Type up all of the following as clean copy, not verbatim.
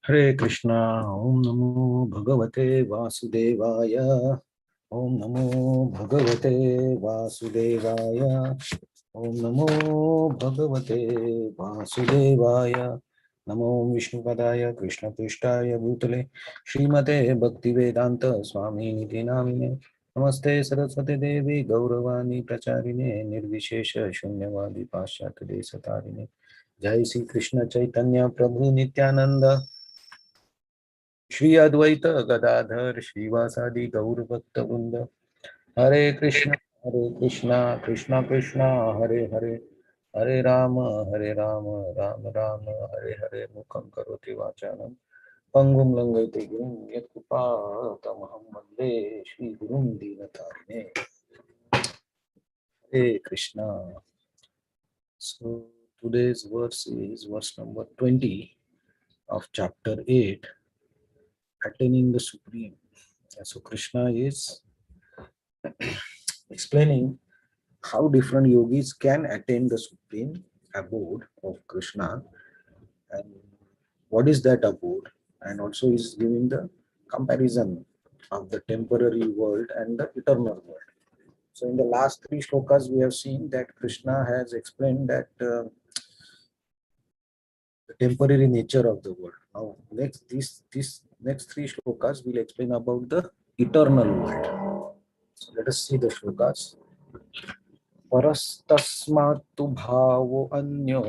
Hare Krishna, Om Namo Bhagavate Vasudevaya, Om Namo Bhagavate Vasudevaya, Om Namo Bhagavate Vasudevaya, Namo Vishnupadaya Krishna Prishtaya Bhutale, Srimate Bhaktivedanta Swami Niti Namine, Namaste Saraswati Devi Gauravani Pracharine, Nirvishesha Shunyavadi Paschat Desatarine, Jai Sri Krishna Chaitanya Prabhu Nityananda, Shri Advaita Gadadhar Shivasadi Gaur Bhakta Vrinda. Hare Krishna, Krishna Krishna, Hare Hare, Hare Rama, Rama Rama, Hare Hare, Mukham Karoti Vachanam, Pangum Langate Gurum, Yatkupa Tamaham Vande, Shri Gurum Dinatarine. Hare Krishna. So today's verse is verse number 20 of chapter 8, Attaining the Supreme. So Krishna is explaining how different yogis can attain the supreme abode of Krishna and what is that abode, and also is giving the comparison of the temporary world and the eternal world. So in the last three shlokas we have seen that Krishna has explained that the temporary nature of the world. Now next this next three shlokas will explain about the eternal world. So let us see the shlokas. परस्तस्मात्तु भावो अन्यो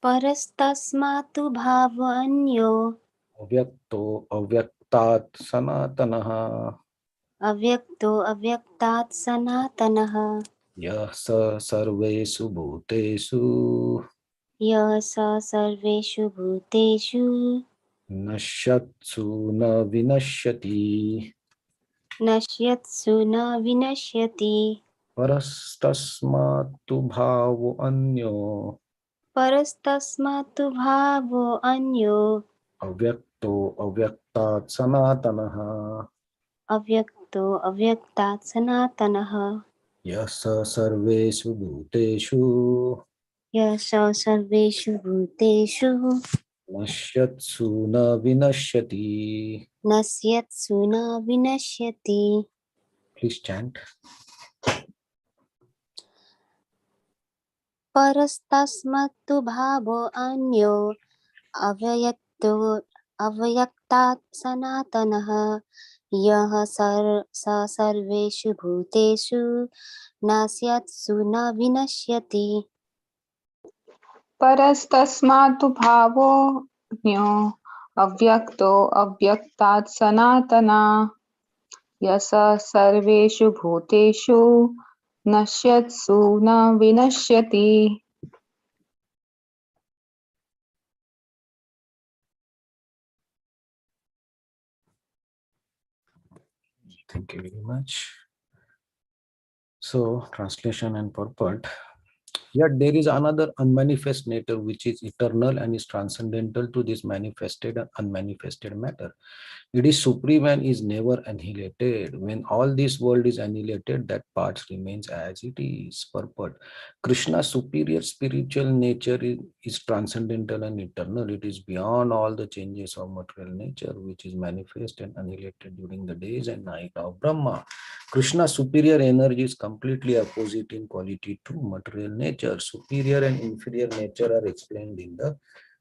परस्तस्मात् भावोऽन्यो अव्यक्तो अव्यक्तात् सनातनः अव्यक्तो अव्यक्तात् सनातनः यः स सर्वेषु भूतेषु यः स सर्वेषु भूतेषु नश्यत्सु न विनश्यति नश्यत्सु न विनश्यति। परस्तस्मात्तु भावो अन्यो परस्तस्मात् भावोऽन्यो अव्यक्तो अव्यक्तात् सनातनः अव्यक्तो अव्यक्तात् सनातनः यः स सर्वेषु भूतेषु यः स सर्वेषु भूतेषु नश्यत्सु न विनश्यति. नश्यत्सु न विनश्यति। Please chant. परस्तस्मत्तु भावो अन्यो अव्यक्तो अव्यक्तात् सनातनः यः स सर्वेषु भूतेषु नास्यत्सु न विनश्यति। परस्तस्मात् भावोऽन्यो अव्यक्तो अव्यक्तात् सनातना यः स सर्वेषु भूतेषु नश्यत्सु न विनश्यति। Thank you very much. So, translation and purport. Yet there is another unmanifest nature which is eternal and is transcendental to this manifested and unmanifested matter. It is supreme and is never annihilated. When all this world is annihilated, that part remains as it is. Purport. Krishna's superior spiritual nature is transcendental and eternal. It is beyond all the changes of material nature, which is manifest and annihilated during the days and night of Brahma. Krishna's superior energy is completely opposite in quality to material nature. Superior and inferior nature are explained in the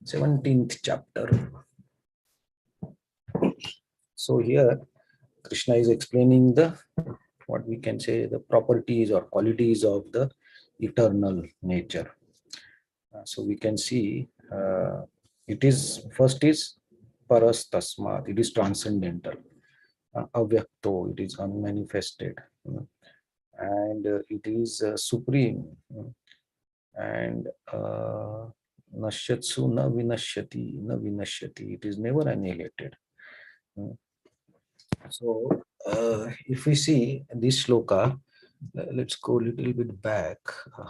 17th chapter. So here Krishna is explaining the, what we can say, the properties or qualities of the eternal nature. So we can see it is, first is parastasmat, it is transcendental. Avyakto, it is unmanifested. And it is supreme. And nashyatsu na vinashyati, it is never annihilated. So if we see this shloka, let's go a little bit back,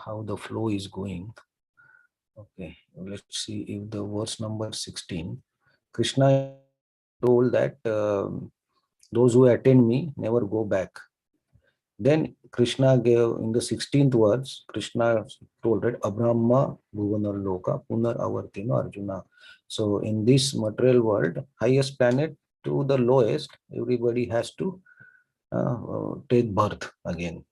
how the flow is going. Okay, let's see if the verse number 16, Krishna told that those who attend me never go back. Then Krishna gave in the 16th verse, Krishna told that Abrahma Bhuvanar Loka Punar Avartino Arjuna. So in this material world, highest planet to the lowest, everybody has to take birth again.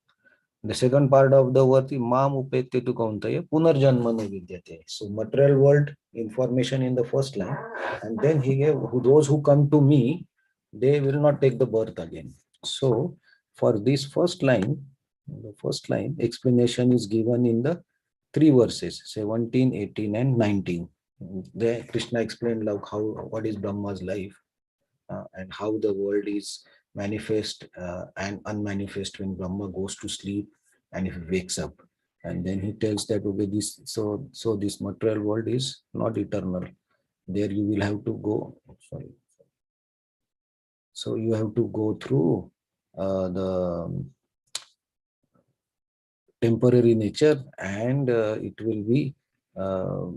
The second part of the word is Mam Upete to Kauntaya Punarjanmanu Vidyate. So material world information in the first line, and then he gave those who come to me, they will not take the birth again. So for this first line, the first line explanation is given in the three verses 17, 18, and 19. There Krishna explained like how what is Brahma's life, and how the world is manifest and unmanifest when Brahma goes to sleep and if he wakes up. And then he tells that okay, so this material world is not eternal. There you will have to go. Sorry. So you have to go through the temporary nature, and it will be uh,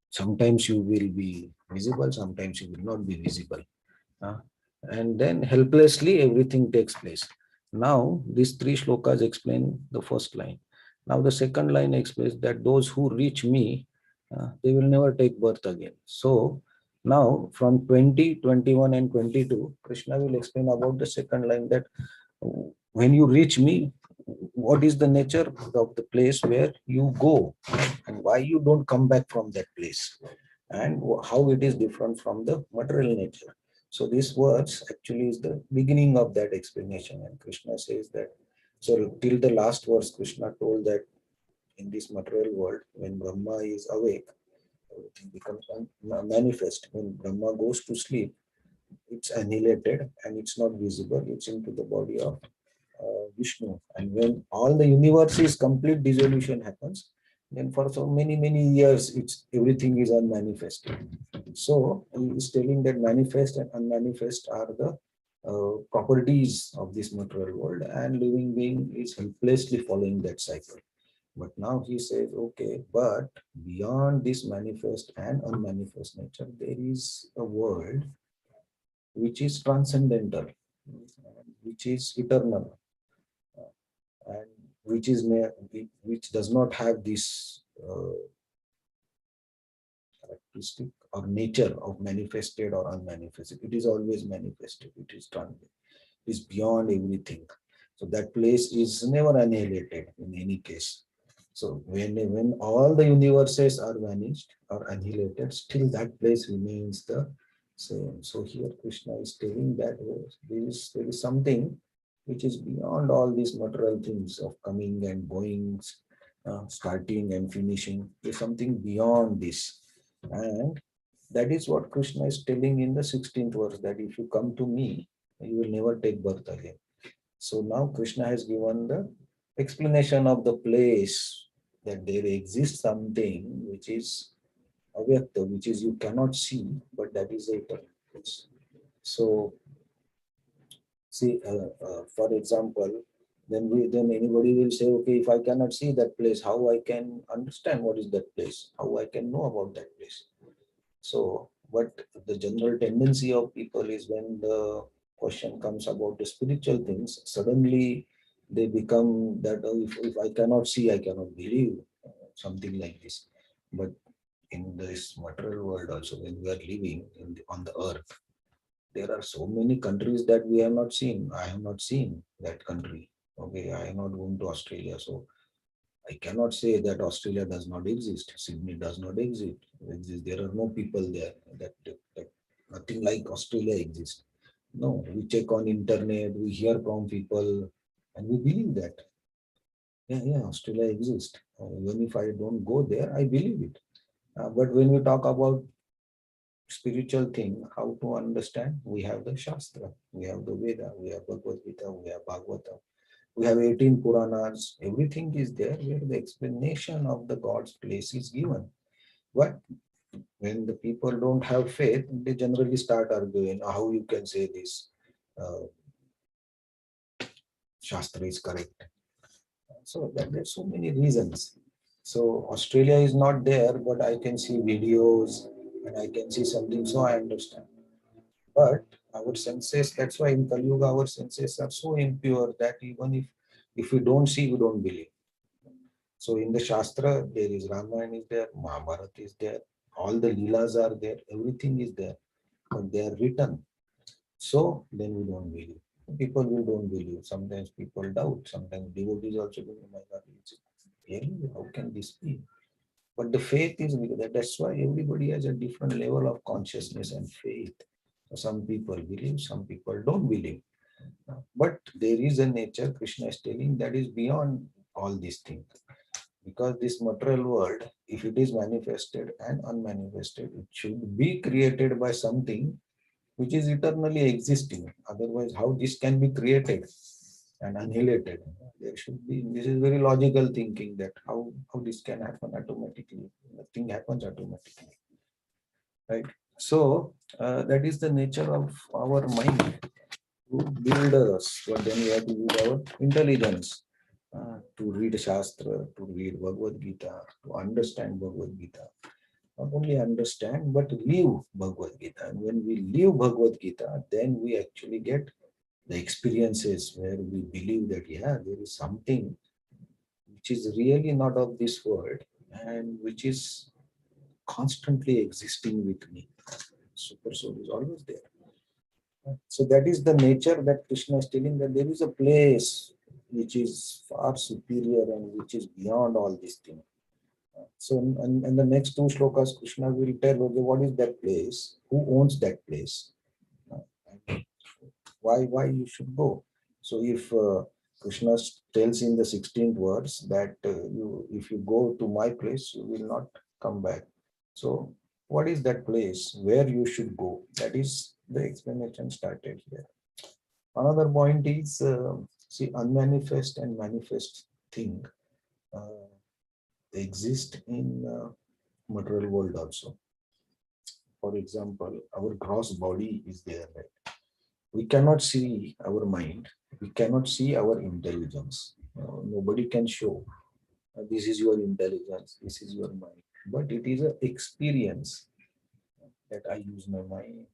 sometimes you will be visible, sometimes you will not be visible. Uh, and then helplessly everything takes place. Now, these three shlokas explain the first line. Now, the second line explains that those who reach me, they will never take birth again. So, now from 20, 21, and 22, Krishna will explain about the second line that when you reach me, what is the nature of the place where you go and why you don't come back from that place, and how it is different from the material nature. So these words actually is the beginning of that explanation. And Krishna says that, so till the last verse, Krishna told that in this material world, when Brahma is awake, everything becomes manifest. When Brahma goes to sleep, it's annihilated and it's not visible. It's into the body of Vishnu. And when all the universe is complete dissolution happens, then for so many years, it's everything is unmanifested. So he is telling that manifest and unmanifest are the properties of this material world, and living being is helplessly following that cycle. But now he says, okay, but beyond this manifest and unmanifest nature, there is a world which is transcendental, which is eternal, and which does not have this characteristic or nature of manifested or unmanifested. It is always manifested. It is transcendent. It is beyond everything. So that place is never annihilated in any case. So when all the universes are vanished or annihilated, still that place remains the same. So here Krishna is telling that there is something which is beyond all these material things of coming and going, starting and finishing. There's something beyond this. And that is what Krishna is telling in the 16th verse, that if you come to me, you will never take birth again. So now Krishna has given the explanation of the place, that there exists something which is avyakta, which is you cannot see, but that is eternal. So see, for example, then anybody will say, okay, if I cannot see that place, how I can understand what is that place? How I can know about that place? So, but the general tendency of people is when the question comes about the spiritual things, suddenly they become that, oh, if I cannot see, I cannot believe, something like this. But in this material world also, when we are living on the earth, there are so many countries that we have not seen. I have not seen that country. Okay, I have not gone to Australia. So I cannot say that Australia does not exist. Sydney does not exist. There are no people there. That nothing like Australia exists. No, we check on internet, we hear from people, and we believe that. Yeah, Australia exists. Even if I don't go there, I believe it. But when we talk about spiritual thing, how to understand, we have the Shastra, we have the Veda, we have Bhagavad Gita, we have Bhagavata. We have 18 Puranas. Everything is there where the explanation of the God's place is given. But when the people don't have faith, they generally start arguing how you can say this Shastra is correct. So there's so many reasons. So Australia is not there, but I can see videos and I can see something, so I understand. But our senses, that's why in Kali Yuga, our senses are so impure that even if If we don't see, we don't believe. So in the Shastra, there is Ramayana is there, Mahabharata is there, all the Leelas are there, everything is there, but they are written. So then we don't believe. People will don't believe. Sometimes people doubt. Sometimes devotees also go, oh my God, really? How can this be? But the faith is with that. That's why everybody has a different level of consciousness and faith. So some people believe, some people don't believe. But there is a nature, Krishna is telling, that is beyond all these things. Because this material world, if it is manifested and unmanifested, it should be created by something which is eternally existing. Otherwise, how this can be created and annihilated? There should be, this is very logical thinking, that how this can happen automatically. Nothing happens automatically. Right? So that is the nature of our mind to build us, but then we have to use our intelligence to read Shastra, to read Bhagavad Gita, to understand Bhagavad Gita. Not only understand, but live Bhagavad Gita. And when we live Bhagavad Gita, then we actually get the experiences where we believe that, yeah, there is something which is really not of this world and which is constantly existing with me. Super soul is always there. So that is the nature that Krishna is telling, that there is a place which is far superior and which is beyond all these things. So in the next two shlokas, Krishna will tell, okay, what is that place? Who owns that place? Why you should go? So if Krishna tells in the 16th verse that if you go to my place, you will not come back. So what is that place where you should go? That is the explanation started here. Another point is, see, unmanifest and manifest thing uh, exist in material world also. For example, our gross body is there, right? We cannot see our mind. We cannot see our intelligence. Nobody can show this is your intelligence, this is your mind. But it is an experience that I use my mind.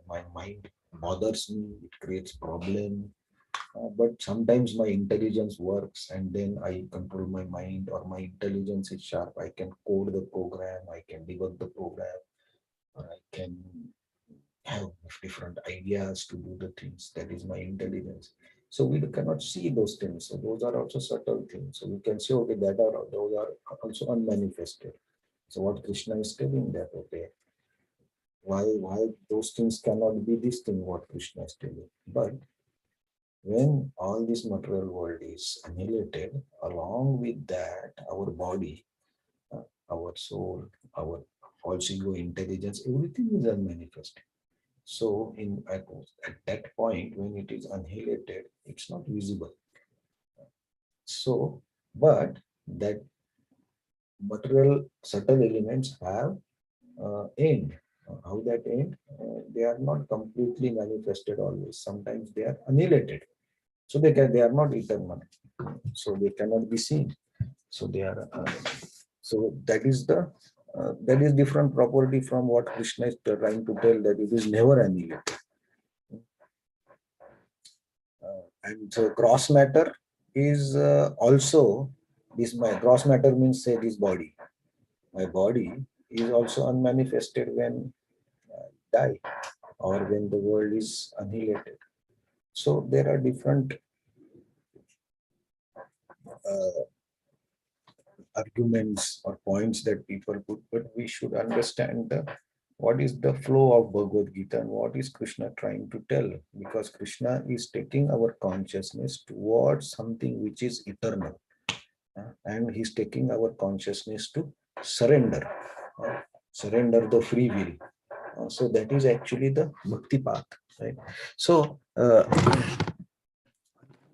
My mind bothers me. It creates problem. But sometimes my intelligence works and then I control my mind, or my intelligence is sharp. I can code the program, I can debug the program, or I can have different ideas to do the things. That is my intelligence. So we cannot see those things. So those are also subtle things. So we can say, okay, those are also unmanifested. So what Krishna is telling, that, okay, why those things cannot be this thing, what Krishna is telling. But when all this material world is annihilated, along with that, our body, our soul, our false ego, intelligence, everything is unmanifested. So at that point, when it is annihilated, it's not visible. So, but that material subtle elements have end. How that end? They are not completely manifested always. Sometimes they are annihilated. So they are not eternal. So they cannot be seen. So they are. So that is different property from what Krishna is trying to tell, that it is never annihilated. And so gross matter is also this. My gross matter means, say, this body. My body is also unmanifested when I die, or when the world is annihilated. So there are different uh, arguments or points that people put, but we should understand what is the flow of Bhagavad Gita and what is Krishna trying to tell, because Krishna is taking our consciousness towards something which is eternal, and he's taking our consciousness to surrender, surrender the free will. So that is actually the bhakti path, right? So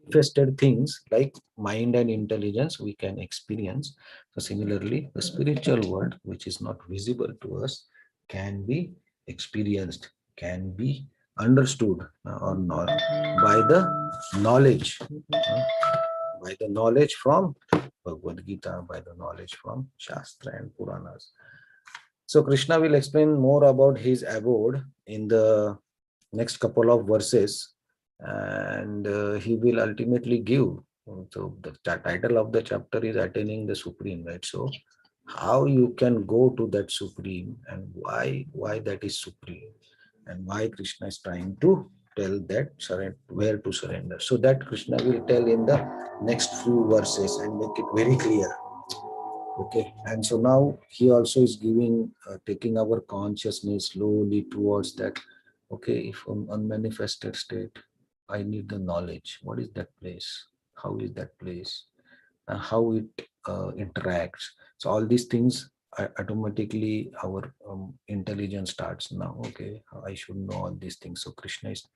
manifested things like mind and intelligence we can experience. So similarly, the spiritual world, which is not visible to us, can be experienced, can be understood, or not by the knowledge, by the knowledge from Bhagavad Gita, by the knowledge from Shastra and Puranas. So Krishna will explain more about his abode in the next couple of verses, and he will ultimately give So the title of the chapter is Attaining the Supreme, right? So how you can go to that Supreme, and why that is Supreme, and why Krishna is trying to tell that where to surrender. So that Krishna will tell in the next few verses and make it very clear. Okay, and so now he also is giving, taking our consciousness slowly towards that. Okay, if unmanifested state, I need the knowledge. What is that place? How is that place? How it interacts. So all these things automatically our intelligence starts now. Okay, I should know all these things. So Krishna is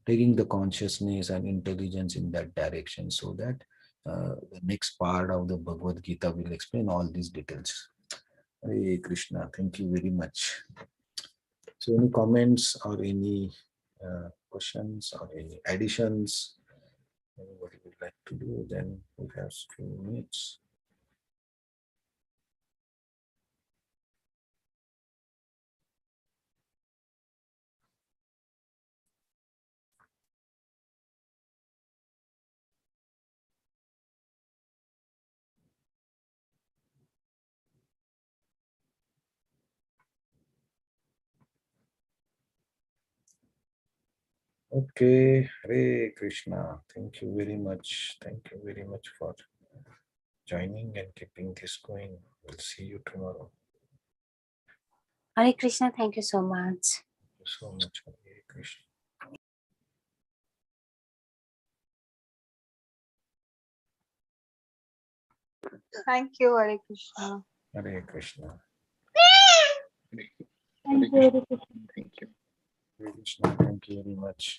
taking the consciousness and intelligence in that direction, so that the next part of the Bhagavad Gita will explain all these details. Hare Krishna, thank you very much. So any comments or any questions or any additions anybody would like to do? Then we have few minutes. Okay, Hare Krishna. Thank you very much. Thank you very much for joining and keeping this going. We'll see you tomorrow. Hare Krishna, thank you so much. Thank you so much. Hare Krishna. Thank you, Hare Krishna. Hare Krishna. Thank you. Hare Krishna. Thank you. Hare Krishna. Thank you very much.